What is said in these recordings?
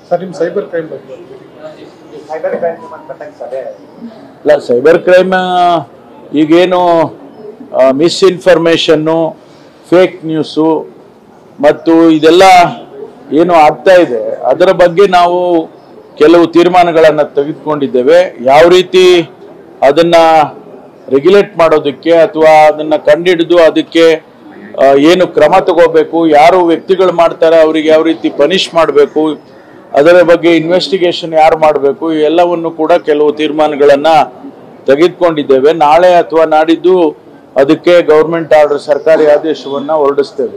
Sir ನಿಮ್ಮ cyber crime ಬಗ್ಗೆ ಇಲ್ಲ, ಸೈಬರ್ ಕ್ರೈಮ್ ಈಗೇನು ಮಿಸ್ಇನ್ಫಾರ್ಮೇಷನ್ನು, ಫೇಕ್ ನ್ಯೂಸು ಮತ್ತು ಇದೆಲ್ಲ ಏನು ಆಗ್ತಾ ಇದೆ ಅದರ ಬಗ್ಗೆ ನಾವು ಕೆಲವು ತೀರ್ಮಾನಗಳನ್ನು ತೆಗೆದುಕೊಂಡಿದ್ದೇವೆ. ಯಾವ ರೀತಿ ಅದನ್ನು ರೆಗ್ಯುಲೇಟ್ ಮಾಡೋದಕ್ಕೆ ಅಥವಾ ಅದನ್ನು ಕಂಡುಹಿಡಿದು ಅದಕ್ಕೆ ಏನು ಕ್ರಮ ತಗೋಬೇಕು, ಯಾರು ವ್ಯಕ್ತಿಗಳು ಮಾಡ್ತಾರೆ ಅವರಿಗೆ ಯಾವ ರೀತಿ ಪನಿಷ್ ಮಾಡಬೇಕು, ಅದರ ಬಗ್ಗೆ ಇನ್ವೆಸ್ಟಿಗೇಷನ್ ಯಾರು ಮಾಡಬೇಕು, ಎಲ್ಲವನ್ನು ಕೂಡ ಕೆಲವು ತೀರ್ಮಾನಗಳನ್ನು ತೆಗೆದುಕೊಂಡಿದ್ದೇವೆ. ನಾಳೆ ಅಥವಾ ನಾಡಿದ್ದು ಅದಕ್ಕೆ ಗೌರ್ಮೆಂಟ್ ಆರ್ಡರ್, ಸರ್ಕಾರಿ ಆದೇಶವನ್ನು ಹೊರಡಿಸ್ತೇವೆ.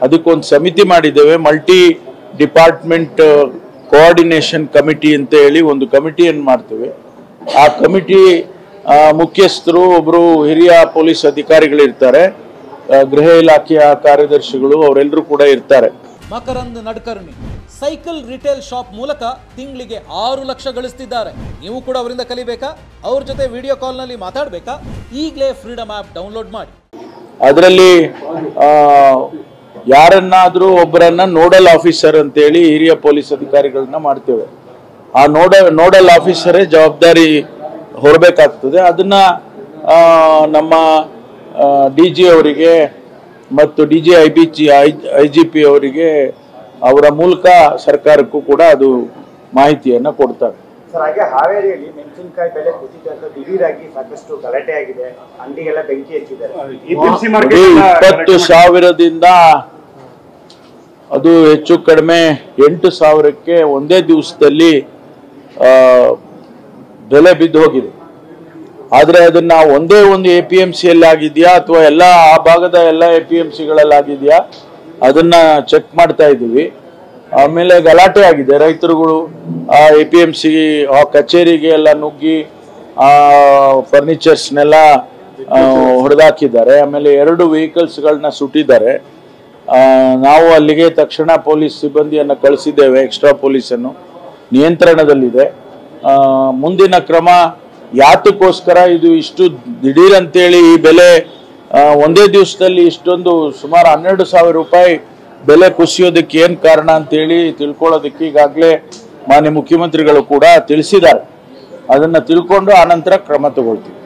ಅದಕ್ಕೊಂದು ಸಮಿತಿ ಮಾಡಿದ್ದೇವೆ, ಮಲ್ಟಿ ಡಿಪಾರ್ಟ್ಮೆಂಟ್ ಕೋಆರ್ಡಿನೇಷನ್ ಕಮಿಟಿ ಅಂತ ಹೇಳಿ ಒಂದು ಕಮಿಟಿಯನ್ನು ಮಾಡ್ತೇವೆ. ಆ ಕಮಿಟಿ ಮುಖ್ಯಸ್ಥರು ಒಬ್ಬರು ಹಿರಿಯ ಪೊಲೀಸ್ ಅಧಿಕಾರಿಗಳಿರ್ತಾರೆ, ಗೃಹ ಇಲಾಖೆಯ ಕಾರ್ಯದರ್ಶಿಗಳು ಅವರೆಲ್ಲರೂ ಕೂಡ ಇರ್ತಾರೆ. ಮಕರಂದ್ ನಡ್ಕರ್ಣಿ ಸೈಕಲ್ ರಿಟೇಲ್ ಶಾಪ್ ಮೂಲಕ ತಿಂಗಳಿಗೆ 6 ಲಕ್ಷ ಗಳಿಸ್ತಿದ್ದಾರೆ. ನೀವು ಕೂಡ ಅವರಿಂದ ಕಲಿಬೇಕಾ? ಅವ್ರ ಜೊತೆ ವಿಡಿಯೋ ಕಾಲ್ನಲ್ಲಿ ಮಾತಾಡಬೇಕಾ? ಈಗಲೇ ಫ್ರೀಡಮ್ ಆ್ಯಪ್ ಡೌನ್ಲೋಡ್ ಮಾಡಿ. ಅದರಲ್ಲಿ ಯಾರನ್ನಾದರೂ ಒಬ್ಬರನ್ನ ನೋಡಲ್ ಆಫೀಸರ್ ಅಂತೇಳಿ ಹಿರಿಯ ಪೊಲೀಸ್ ಅಧಿಕಾರಿಗಳನ್ನ ಮಾಡ್ತೇವೆ. ಆ ನೋಡಲ್ ಆಫೀಸರೇ ಜವಾಬ್ದಾರಿ ಹೊರಬೇಕಾಗ್ತದೆ. ಅದನ್ನ ನಮ್ಮ DG ಅವರಿಗೆ ಮತ್ತು DG IGP ಅವರಿಗೆ ಅವರ ಮೂಲಕ ಸರ್ಕಾರಕ್ಕೂ ಕೂಡ ಅದು ಮಾಹಿತಿಯನ್ನು ಕೊಡ್ತಾರೆ. ಸರ್, ಹಾಗೆ ಹಾವೇರಿಯಲ್ಲಿ ಮೆಣಸಿನಕಾಯಿ ಬೆಲೆ ಕುಸಿತ ದಿಢೀರಾಗಿ ಸಾಕಷ್ಟು ಗಲಾಟೆ ಆಗಿದೆ, ಅಂಗಡಿಗೆಲ್ಲ ಬೆಂಕಿ ಹಚ್ಚಿದ್ದಾರೆ. 20,000ದಿಂದ ಅದು ಹೆಚ್ಚು ಕಡಿಮೆ 8,000ಕ್ಕೆ ಒಂದೇ ದಿವಸದಲ್ಲಿ ಬೆಲೆ ಬಿದ್ದು ಹೋಗಿದೆ. ಆದರೆ ಅದನ್ನ ಒಂದೇ ಒಂದು APMCಯಲ್ಲಿ ಆಗಿದೆಯಾ ಅಥವಾ ಎಲ್ಲ ಆ ಭಾಗದ ಎಲ್ಲ APMCಗಳಲ್ಲಿ ಆಗಿದೆಯಾ ಅದನ್ನ ಚೆಕ್ ಮಾಡ್ತಾ ಇದ್ದೀವಿ. ಆಮೇಲೆ ಗಲಾಟೆ ಆಗಿದೆ, ರೈತರುಗಳು ಆ APMC ಕಚೇರಿಗೆ ಎಲ್ಲ ನುಗ್ಗಿ ಫರ್ನಿಚರ್ಸ್ನೆಲ್ಲ ಹೊಡೆದಾಕಿದ್ದಾರೆ. ಆಮೇಲೆ 2 ವೆಹಿಕಲ್ಸ್ಗಳನ್ನ ಸುಟ್ಟಿದ್ದಾರೆ. ನಾವು ಅಲ್ಲಿಗೆ ತಕ್ಷಣ ಪೊಲೀಸ್ ಸಿಬ್ಬಂದಿಯನ್ನು ಕಳಿಸಿದ್ದೇವೆ. ಎಕ್ಸ್ಟ್ರಾ ಪೊಲೀಸನ್ನು ನಿಯಂತ್ರಣದಲ್ಲಿದೆ. ಮುಂದಿನ ಕ್ರಮ ಯಾತಕ್ಕೋಸ್ಕರ ಇದು ಇಷ್ಟು ದಿಢೀರ್ ಅಂತೇಳಿ ಈ ಬೆಲೆ ಒಂದೇ ದಿವಸದಲ್ಲಿ ಇಷ್ಟೊಂದು ಸುಮಾರು 12,000 ರೂಪಾಯಿ ಬೆಲೆ ಕುಸಿಯೋದಕ್ಕೆ ಏನು ಕಾರಣ ಅಂತೇಳಿ ತಿಳ್ಕೊಳ್ಳೋದಕ್ಕೆ ಈಗಾಗಲೇ ಮಾನ್ಯ ಮುಖ್ಯಮಂತ್ರಿಗಳು ಕೂಡ ತಿಳಿಸಿದ್ದಾರೆ. ಅದನ್ನು ತಿಳ್ಕೊಂಡು ಆನಂತರ ಕ್ರಮ ತಗೊಳ್ತೀವಿ.